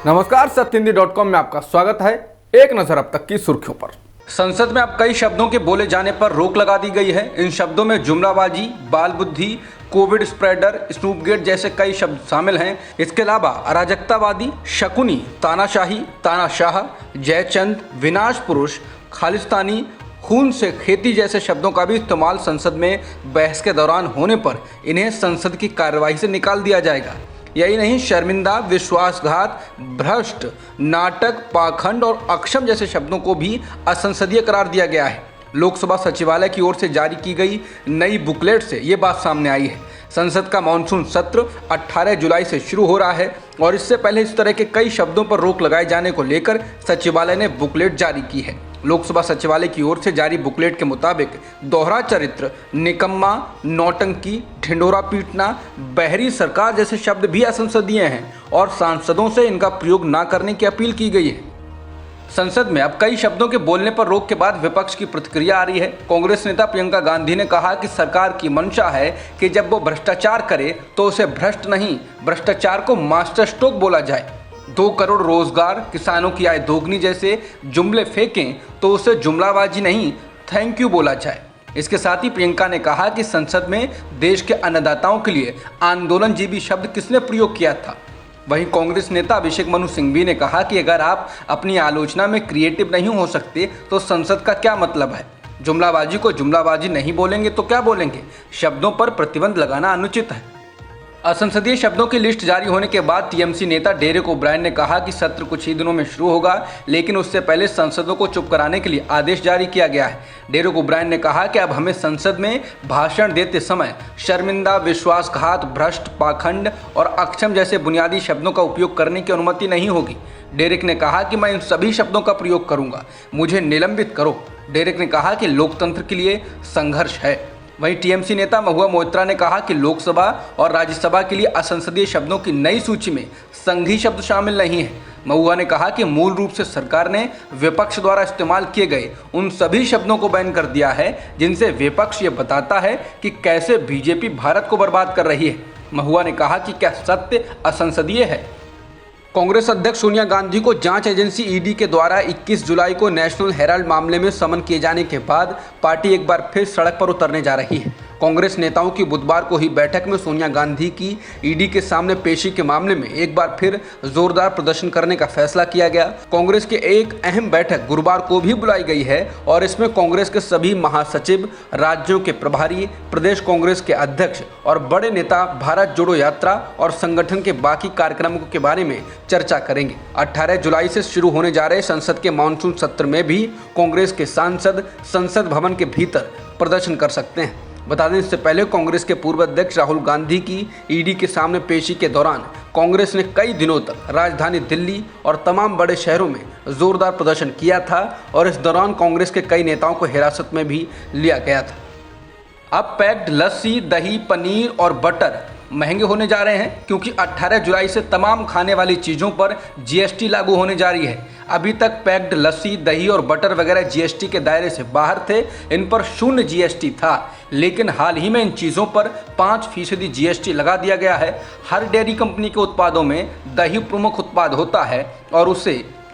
नमस्कार, सत्यहिंदी.com में आपका स्वागत है। एक नजर अब तक की सुर्खियों पर। संसद में अब कई शब्दों के बोले जाने पर रोक लगा दी गई है। इन शब्दों में जुमलाबाजी, बाल बुद्धि, कोविड स्प्रेडर, स्नूपगेट जैसे कई शब्द शामिल हैं। इसके अलावा अराजकतावादी, शकुनी, तानाशाही, तानाशाह, जयचंद, विनाश पुरुष, खालिस्तानी, खून से खेती जैसे शब्दों का भी इस्तेमाल संसद में बहस के दौरान होने पर इन्हें संसद की कार्यवाही से निकाल दिया जाएगा। यही नहीं, शर्मिंदा, विश्वासघात, भ्रष्ट, नाटक, पाखंड और अक्षम जैसे शब्दों को भी असंसदीय करार दिया गया है। लोकसभा सचिवालय की ओर से जारी की गई नई बुकलेट से ये बात सामने आई है। संसद का मानसून सत्र 18 जुलाई से शुरू हो रहा है और इससे पहले इस तरह के कई शब्दों पर रोक लगाए जाने को लेकर सचिवालय ने बुकलेट जारी की है। लोकसभा सचिवालय की ओर से जारी बुकलेट के मुताबिक दोहरा चरित्र, निकम्मा, नौटंकी, ढिंडोरा पीटना, बहरी सरकार जैसे शब्द भी असंसदीय हैं और सांसदों से इनका प्रयोग न करने की अपील की गई है। संसद में अब कई शब्दों के बोलने पर रोक के बाद विपक्ष की प्रतिक्रिया आ रही है। कांग्रेस नेता प्रियंका गांधी ने कहा कि सरकार की मंशा है कि जब वो भ्रष्टाचार करे तो उसे भ्रष्ट नहीं, भ्रष्टाचार को मास्टर स्ट्रोक बोला जाए। 2 करोड़ रोजगार, किसानों की आय दोगुनी जैसे जुमले फेंकें तो उसे जुमलाबाजी नहीं, थैंक यू बोला जाए। इसके साथ ही प्रियंका ने कहा कि संसद में देश के अन्नदाताओं के लिए आंदोलनजीवी शब्द किसने प्रयोग किया था। वहीं कांग्रेस नेता अभिषेक मनु सिंघवी ने कहा कि अगर आप अपनी आलोचना में क्रिएटिव नहीं हो सकते तो संसद का क्या मतलब है। जुमलाबाजी को जुमलाबाजी नहीं बोलेंगे तो क्या बोलेंगे। शब्दों पर प्रतिबंध लगाना अनुचित है। असंसदीय शब्दों की लिस्ट जारी होने के बाद टीएमसी नेता डेरेक ओब्रायन ने कहा कि सत्र कुछ ही दिनों में शुरू होगा, लेकिन उससे पहले सांसदों को चुप कराने के लिए आदेश जारी किया गया है। डेरेक ओब्रायन ने कहा कि अब हमें संसद में भाषण देते समय शर्मिंदा, विश्वासघात, भ्रष्ट, पाखंड और अक्षम जैसे बुनियादी शब्दों का उपयोग करने की अनुमति नहीं होगी। डेरेक ने कहा कि मैं इन सभी शब्दों का प्रयोग करूंगा, मुझे निलंबित करो। डेरेक ने कहा कि लोकतंत्र के लिए संघर्ष है। वहीं टीएमसी नेता महुआ मोइत्रा ने कहा कि लोकसभा और राज्यसभा के लिए असंसदीय शब्दों की नई सूची में संघी शब्द शामिल नहीं है। महुआ ने कहा कि मूल रूप से सरकार ने विपक्ष द्वारा इस्तेमाल किए गए उन सभी शब्दों को बैन कर दिया है जिनसे विपक्ष ये बताता है कि कैसे बीजेपी भारत को बर्बाद कर रही है। महुआ ने कहा कि क्या सत्य असंसदीय है। कांग्रेस अध्यक्ष सोनिया गांधी को जांच एजेंसी ईडी के द्वारा 21 जुलाई को नेशनल हेराल्ड मामले में समन किए जाने के बाद पार्टी एक बार फिर सड़क पर उतरने जा रही है। कांग्रेस नेताओं की बुधवार को हुई बैठक में सोनिया गांधी की ईडी के सामने पेशी के मामले में एक बार फिर जोरदार प्रदर्शन करने का फैसला किया गया। कांग्रेस की एक अहम बैठक गुरुवार को भी बुलाई गई है और इसमें कांग्रेस के सभी महासचिव, राज्यों के प्रभारी, प्रदेश कांग्रेस के अध्यक्ष और बड़े नेता भारत जोड़ो यात्रा और संगठन के बाकी कार्यक्रमों के बारे में चर्चा करेंगे। 18 जुलाई से शुरू होने जा रहे संसद के मानसून सत्र में भी कांग्रेस के सांसद संसद भवन के भीतर प्रदर्शन कर सकते हैं। बता दें, इससे पहले कांग्रेस के पूर्व अध्यक्ष राहुल गांधी की ईडी के सामने पेशी के दौरान कांग्रेस ने कई दिनों तक राजधानी दिल्ली और तमाम बड़े शहरों में जोरदार प्रदर्शन किया था और इस दौरान कांग्रेस के कई नेताओं को हिरासत में भी लिया गया था। अब पैक्ड लस्सी, दही, पनीर और बटर महंगे होने जा रहे हैं क्योंकि 18 जुलाई से तमाम खाने वाली चीज़ों पर जीएसटी लागू होने जा रही है। अभी तक पैक्ड लस्सी, दही और बटर वगैरह जीएसटी के दायरे से बाहर थे, इन पर 0 जीएसटी था, लेकिन हाल ही में इन चीज़ों पर 5% जीएसटी लगा दिया गया है। हर डेयरी कंपनी के उत्पादों में दही प्रमुख उत्पाद होता है और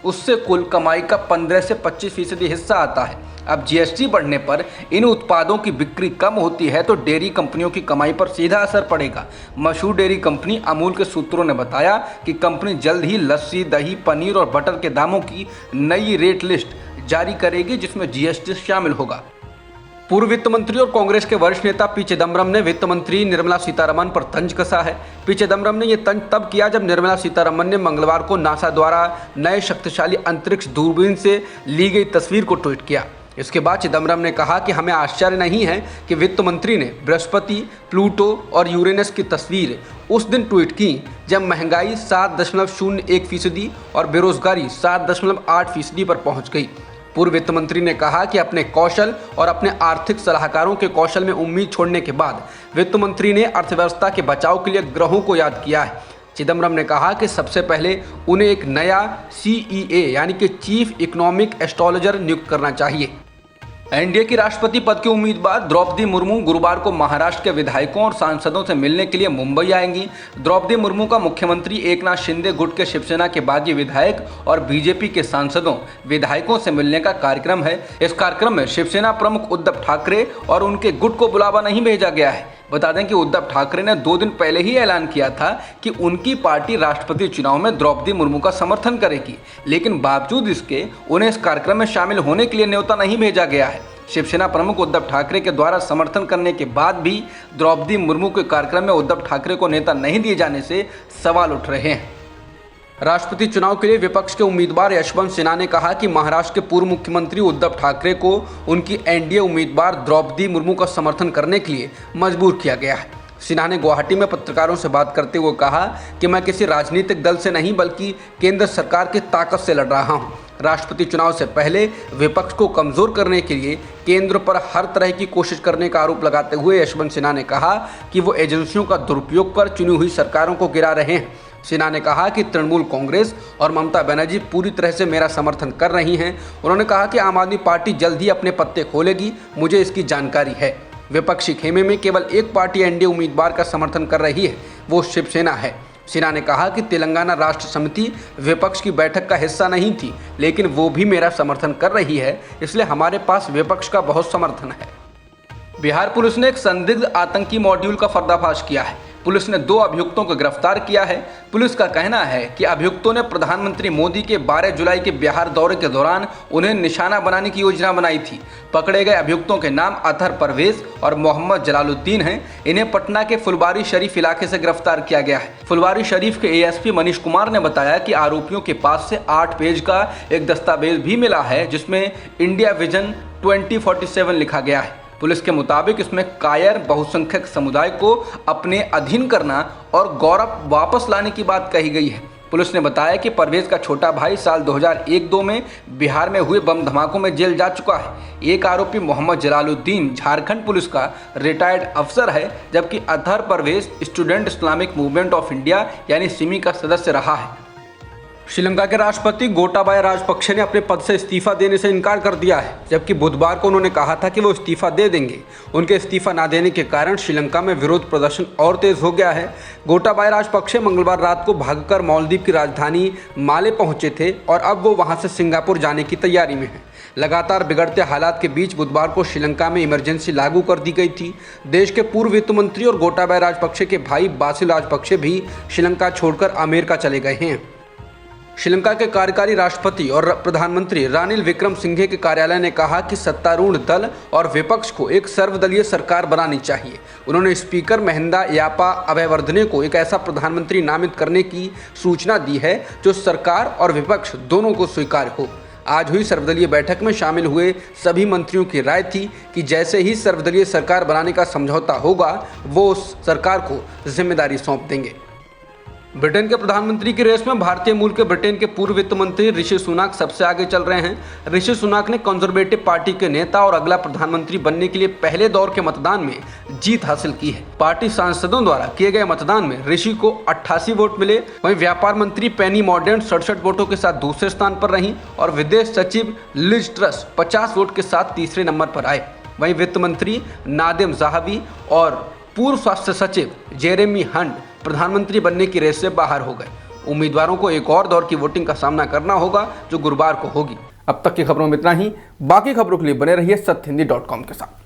उससे कुल कमाई का 15 से 25% हिस्सा आता है। अब जीएसटी बढ़ने पर इन उत्पादों की बिक्री कम होती है तो डेयरी कंपनियों की कमाई पर सीधा असर पड़ेगा। मशहूर डेयरी कंपनी अमूल के सूत्रों ने बताया कि कंपनी जल्द ही लस्सी, दही, पनीर और बटर के दामों की नई रेट लिस्ट जारी करेगी जिसमें जीएसटी शामिल होगा। पूर्व वित्त मंत्री और कांग्रेस के वरिष्ठ नेता पी चिदम्बरम ने वित्त मंत्री निर्मला सीतारमण पर तंज कसा है। पी चिदम्बरम ने यह तंज तब किया जब निर्मला सीतारमण ने मंगलवार को नासा द्वारा नए शक्तिशाली अंतरिक्ष दूरबीन से ली गई तस्वीर को ट्वीट किया। इसके बाद चिदम्बरम ने कहा कि हमें आश्चर्य नहीं है कि वित्त मंत्री ने बृहस्पति, प्लूटो और यूरेनस की तस्वीर उस दिन ट्वीट की जब महंगाई 7.01% और बेरोजगारी 7.8% पर पहुंच गई। पूर्व वित्त मंत्री ने कहा कि अपने कौशल और अपने आर्थिक सलाहकारों के कौशल में उम्मीद छोड़ने के बाद वित्त मंत्री ने अर्थव्यवस्था के बचाव के लिए ग्रहों को याद किया है। चिदम्बरम ने कहा कि सबसे पहले उन्हें एक नया CEA यानी कि चीफ इकोनॉमिक एस्ट्रोलॉजर नियुक्त करना चाहिए। एनडीए की राष्ट्रपति पद की उम्मीदवार द्रौपदी मुर्मू गुरुवार को महाराष्ट्र के विधायकों और सांसदों से मिलने के लिए मुंबई आएंगी। द्रौपदी मुर्मू का मुख्यमंत्री एकनाथ शिंदे गुट के शिवसेना के बागी विधायक और बीजेपी के सांसदों विधायकों से मिलने का कार्यक्रम है। इस कार्यक्रम में शिवसेना प्रमुख उद्धव ठाकरे और उनके गुट को बुलावा नहीं भेजा गया है। बता दें कि उद्धव ठाकरे ने 2 दिन पहले ही ऐलान किया था कि उनकी पार्टी राष्ट्रपति चुनाव में द्रौपदी मुर्मू का समर्थन करेगी, लेकिन बावजूद इसके उन्हें इस कार्यक्रम में शामिल होने के लिए न्योता नहीं भेजा गया है। शिवसेना प्रमुख उद्धव ठाकरे के द्वारा समर्थन करने के बाद भी द्रौपदी मुर्मू के कार्यक्रम में उद्धव ठाकरे को नेता नहीं दिए जाने से सवाल उठ रहे हैं। राष्ट्रपति चुनाव के लिए विपक्ष के उम्मीदवार यशवंत सिन्हा ने कहा कि महाराष्ट्र के पूर्व मुख्यमंत्री उद्धव ठाकरे को उनकी एनडीए उम्मीदवार द्रौपदी मुर्मू का समर्थन करने के लिए मजबूर किया गया है। सिन्हा ने गुवाहाटी में पत्रकारों से बात करते हुए कहा कि मैं किसी राजनीतिक दल से नहीं बल्कि केंद्र सरकार की ताकत से लड़ रहा हूं। राष्ट्रपति चुनाव से पहले विपक्ष को कमजोर करने के लिए केंद्र पर हर तरह की कोशिश करने का आरोप लगाते हुए यशवंत सिन्हा ने कहा कि वो एजेंसियों का दुरुपयोग कर चुनी हुई सरकारों को गिरा रहे हैं। सिन्हा ने कहा कि तृणमूल कांग्रेस और ममता बनर्जी पूरी तरह से मेरा समर्थन कर रही हैं। उन्होंने कहा कि आम आदमी पार्टी जल्द ही अपने पत्ते खोलेगी, मुझे इसकी जानकारी है। विपक्षी खेमे में केवल एक पार्टी एनडीए उम्मीदवार का समर्थन कर रही है, वो शिवसेना है। सिन्हा ने कहा कि तेलंगाना राष्ट्र समिति विपक्ष की बैठक का हिस्सा नहीं थी, लेकिन वो भी मेरा समर्थन कर रही है, इसलिए हमारे पास विपक्ष का बहुत समर्थन है। बिहार पुलिस ने एक संदिग्ध आतंकी मॉड्यूल का पर्दाफाश किया है। पुलिस ने 2 अभियुक्तों को गिरफ्तार किया है। पुलिस का कहना है कि अभियुक्तों ने प्रधानमंत्री मोदी के 12 जुलाई के बिहार दौरे के दौरान उन्हें निशाना बनाने की योजना बनाई थी। पकड़े गए अभियुक्तों के नाम अतहर परवेज और मोहम्मद जलालुद्दीन हैं। इन्हें पटना के फुलवारी शरीफ इलाके से गिरफ्तार किया गया है। फुलवारी शरीफ के एएसपी मनीष कुमार ने बताया कि आरोपियों के पास से 8 पेज का एक दस्तावेज भी मिला है, जिसमें इंडिया विजन 2047 लिखा गया है। पुलिस के मुताबिक इसमें कायर बहुसंख्यक समुदाय को अपने अधीन करना और गौरव वापस लाने की बात कही गई है। पुलिस ने बताया कि परवेज का छोटा भाई साल 2001-2 में बिहार में हुए बम धमाकों में जेल जा चुका है। एक आरोपी मोहम्मद जलालुद्दीन झारखंड पुलिस का रिटायर्ड अफसर है, जबकि Athar Parvez student Islamic movement of India यानी सिमी का सदस्य रहा है। श्रीलंका के राष्ट्रपति गोटाबाया राजपक्षे ने अपने पद से इस्तीफा देने से इनकार कर दिया है, जबकि बुधवार को उन्होंने कहा था कि वो इस्तीफा दे देंगे। उनके इस्तीफा न देने के कारण श्रीलंका में विरोध प्रदर्शन और तेज हो गया है। गोटाबाया राजपक्षे मंगलवार रात को भागकर मालदीव की राजधानी माले पहुंचे थे और अब वो वहां से सिंगापुर जाने की तैयारी में हैं। लगातार बिगड़ते हालात के बीच बुधवार को श्रीलंका में इमरजेंसी लागू कर दी गई थी। देश के पूर्व वित्त मंत्री और गोटाबाया राजपक्षे के भाई बासिल राजपक्षे भी श्रीलंका छोड़कर अमेरिका चले गए हैं। श्रीलंका के कार्यकारी राष्ट्रपति और प्रधानमंत्री रानिल विक्रमसिंघे के कार्यालय ने कहा कि सत्तारूढ़ दल और विपक्ष को एक सर्वदलीय सरकार बनानी चाहिए। उन्होंने स्पीकर महिंदा यापा अभयवर्धने को एक ऐसा प्रधानमंत्री नामित करने की सूचना दी है जो सरकार और विपक्ष दोनों को स्वीकार्य हो। आज हुई सर्वदलीय बैठक में शामिल हुए सभी मंत्रियों की राय थी कि जैसे ही सर्वदलीय सरकार बनाने का समझौता होगा, वो उस सरकार को जिम्मेदारी सौंप देंगे। ब्रिटेन के प्रधानमंत्री की रेस में भारतीय मूल के ब्रिटेन के पूर्व वित्त मंत्री ऋषि सुनाक सबसे आगे चल रहे हैं। ऋषि सुनाक ने कंजर्वेटिव पार्टी के नेता और अगला प्रधानमंत्री बनने के लिए पहले दौर के मतदान में जीत हासिल की है। पार्टी सांसदों द्वारा किए गए मतदान में ऋषि को 88 वोट मिले। वहीं व्यापार मंत्री पेनी मॉर्डेंट 67 वोटों के साथ दूसरे स्थान पर रहीं और विदेश सचिव लिज ट्रस 50 वोट के साथ तीसरे नंबर पर आए। वहीं वित्त मंत्री नादिम जाहवी और पूर्व स्वास्थ्य सचिव जेरेमी हंट प्रधानमंत्री बनने की रेस से बाहर हो गए। उम्मीदवारों को एक और दौर की वोटिंग का सामना करना होगा, जो गुरुवार को होगी। अब तक की खबरों में इतना ही। बाकी खबरों के लिए बने रहिए सत्यहिंदी.com के साथ।